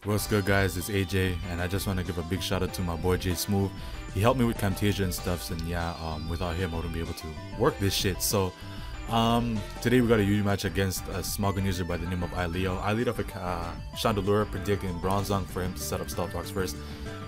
What's good, guys? It's AJ, and I just want to give a big shout out to my boy J Smooth. He helped me with Camtasia and stuff, and yeah, without him I wouldn't be able to work this shit. So today we got a UU match against a Smogon user by the name of iLeo. I lead off a Chandelure predicting Bronzong for him to set up Stealth Box first,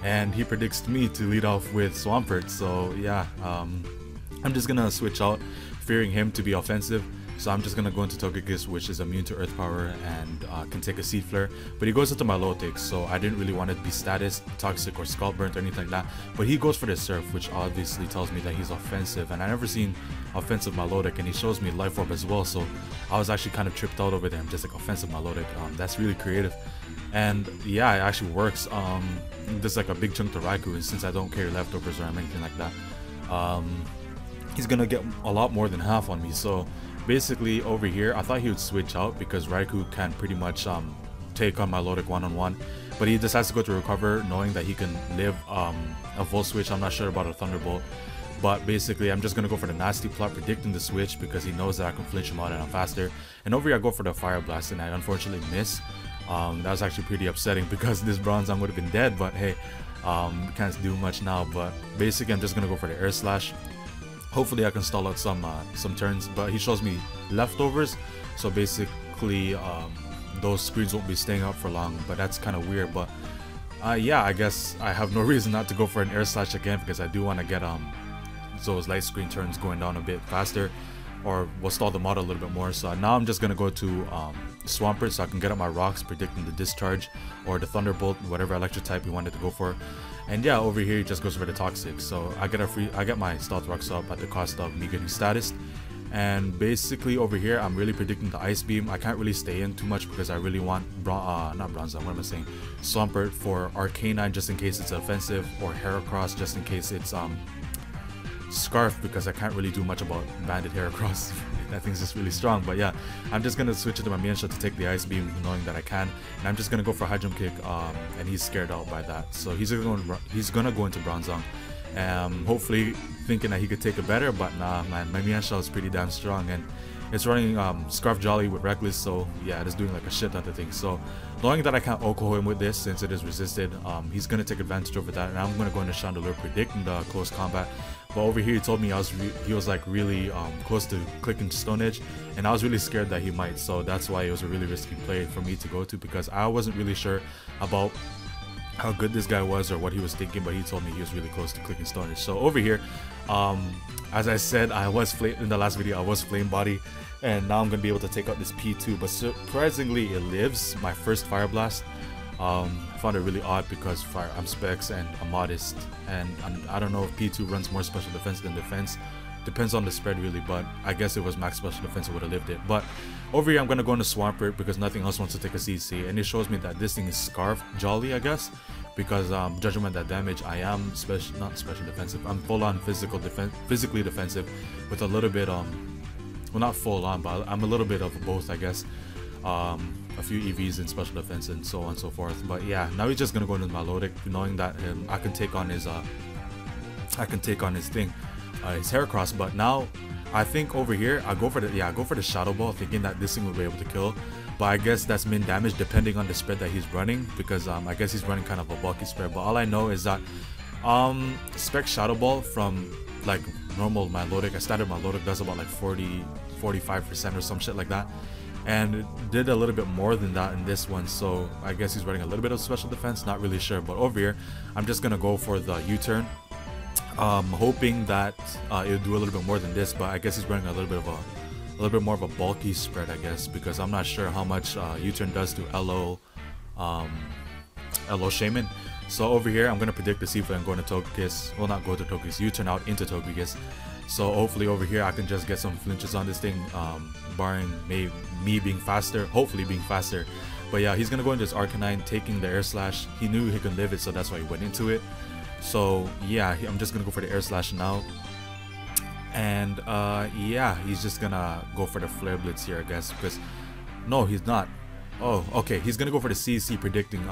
and he predicts me to lead off with Swampert. So yeah, I'm just gonna switch out, fearing him to be offensive. So I'm just gonna go into Togekiss, which is immune to Earth Power and can take a Seed Flare. But he goes into my Milotic, so I didn't really want it to be status, toxic, or scalp burnt or anything like that. But he goes for the Surf, which obviously tells me that he's offensive. And I never seen offensive Milotic, and he shows me Life Orb as well. So I was actually kind of tripped out over there. Just like offensive Milotic. That's really creative. And yeah, it actually works. There's like a big chunk to Raikou, and since I don't carry leftovers or anything like that, he's gonna get a lot more than half on me. So basically over here I thought he would switch out because Raikou can pretty much take on Milotic one-on-one, but he decides to go to Recover knowing that he can live a Volt Switch. I'm not sure about a Thunderbolt, but basically I'm just gonna go for the Nasty Plot, predicting the switch because he knows that I can flinch him out and I'm faster. And over here I go for the Fire Blast, and I unfortunately miss. That was actually pretty upsetting because this Bronzong would have been dead, but hey, can't do much now. But basically I'm just gonna go for the Air Slash. Hopefully I can stall out some turns, but he shows me leftovers, so basically those screens won't be staying up for long, but that's kind of weird. But yeah, I guess I have no reason not to go for an Air Slash again because I do want to get those light screen turns going down a bit faster, or we'll stall the model a little bit more. So now I'm just gonna go to Swampert so I can get up my rocks, predicting the Discharge or the Thunderbolt, whatever electric type we wanted to go for. And yeah, over here he just goes for the Toxic, so I get my Stealth Rocks up at the cost of me getting status. And basically over here I'm really predicting the Ice Beam. I can't really stay in too much because I really want not Bronzong, what am I saying, Swampert for Arcanine just in case it's offensive, or Heracross just in case it's Scarf, because I can't really do much about Banded Heracross. That thing's just really strong. But yeah, I'm just gonna switch it to my Mienshao to take the Ice Beam, knowing that I can, and I'm just gonna go for High Jump Kick, and he's scared out by that, so he's gonna go into Bronzong, hopefully thinking that he could take it better. But nah, man, my Mienshao is pretty damn strong, and it's running Scarf Jolly with Reckless, so yeah, it's doing like a shit ton of things. So knowing that I can't Oko him with this since it is resisted, he's gonna take advantage over that, and I'm gonna go into Chandelure predicting the close combat. But over here he told me he was like really close to clicking Stone Edge, and I was really scared that he might, so that's why it was a really risky play for me to go to, because I wasn't really sure about how good this guy was or what he was thinking, but he told me he was really close to clicking Stone Edge. So over here, as I said, in the last video I was Flame Body, and now I'm gonna be able to take out this P2, but surprisingly it lives my first Fire Blast. I found it really odd because I'm Specs and I'm Modest, and I don't know if P2 runs more special defense than defense. Depends on the spread really, but I guess it was max special defense, it would have lived it. But over here I'm gonna go into Swampert because nothing else wants to take a CC, and it shows me that this thing is Scarf Jolly, I guess, because judging by that damage, I am not special defensive. I'm full on physically defensive with a little bit well, not full on, but I'm a little bit of both, I guess. A few EVs in special defense and so on and so forth. But yeah, now he's just gonna go into Milotic, knowing that I can take on his thing, his Heracross. But now I think over here I go for the Shadow Ball, thinking that this thing will be able to kill. But I guess that's min damage depending on the spread that he's running, because I guess he's running kind of a bulky spread. But all I know is that Spec Shadow Ball from like normal Milotic, a standard Milotic, does about like 40-45% or some shit like that, and it did a little bit more than that in this one. So I guess he's running a little bit of special defense, not really sure. But over here I'm just gonna go for the U-turn, hoping that it'll do a little bit more than this, but I guess he's running a little bit more of a bulky spread, I guess, because I'm not sure how much U-turn does to LO Shaman. So over here I'm gonna predict the Seaflare and go into Togekiss, well, not go to Togekiss, U-turn out into Togekiss. So hopefully over here I can just get some flinches on this thing, barring me being faster, hopefully being faster. But yeah, he's gonna go into his Arcanine, taking the Air Slash. He knew he could live it, so that's why he went into it. So yeah, I'm just gonna go for the Air Slash now. And yeah, he's just gonna go for the Flare Blitz here, I guess, because no, he's not. Oh, okay, he's gonna go for the CC, predicting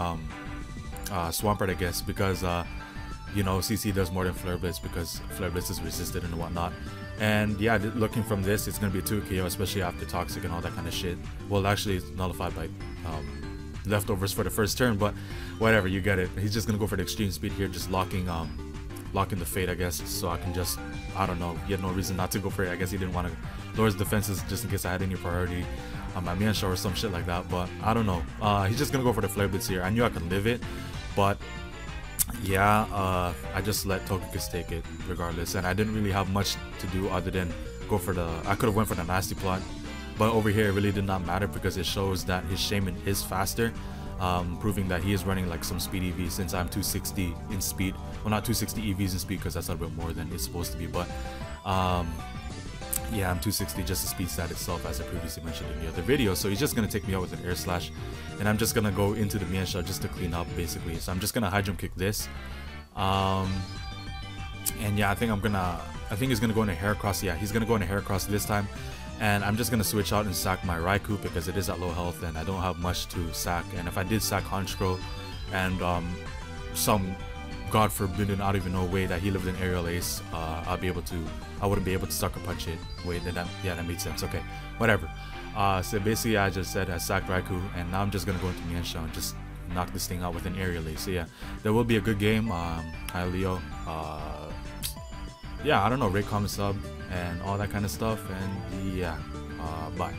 Swampert, I guess, because you know, CC does more than Flare Blitz because Flare Blitz is resisted and whatnot. And yeah, looking from this, it's gonna be a 2 KO, especially after Toxic and all that kind of shit. Well, actually it's nullified by leftovers for the first turn, but whatever, you get it. He's just gonna go for the extreme speed here, just locking the fate, I guess, so I can just, I don't know, he had no reason not to go for it. I guess he didn't want to lower his defenses just in case I had any priority on my Mian Shao or some shit like that, but I don't know. He's just gonna go for the Flare Blitz here. I knew I could live it, but yeah, I just let Togekiss take it regardless, and I didn't really have much to do other than go for the, I could have went for the Nasty Plot, but over here it really did not matter because it shows that his Shaman is faster, proving that he is running like some speed EV since I'm 260 in speed. Well, not 260 EVs in speed because that's a little bit more than it's supposed to be, but yeah, I'm 260 just the speed stat itself, as I previously mentioned in the other video. So he's just gonna take me out with an Air Slash, and I'm just gonna go into the Mian Shao just to clean up basically. So I'm just gonna high jump kick this, and yeah, I think he's gonna go into Heracross. Yeah, he's gonna go into Heracross this time, and I'm just gonna switch out and sack my Raikou because it is at low health and I don't have much to sack. And if I did sack Honchkrow and some God forbidden, I don't even know way that he lived in Aerial Ace, I wouldn't be able to sucker punch it. Wait, yeah, that made sense. Okay, whatever. So basically I just said I sacked Raikou, and now I'm just gonna go into Mian Shao and just knock this thing out with an Aerial Ace. So yeah, there will be a good game. iLeo, yeah, I don't know, rate, comment, sub, and all that kind of stuff, and yeah, bye.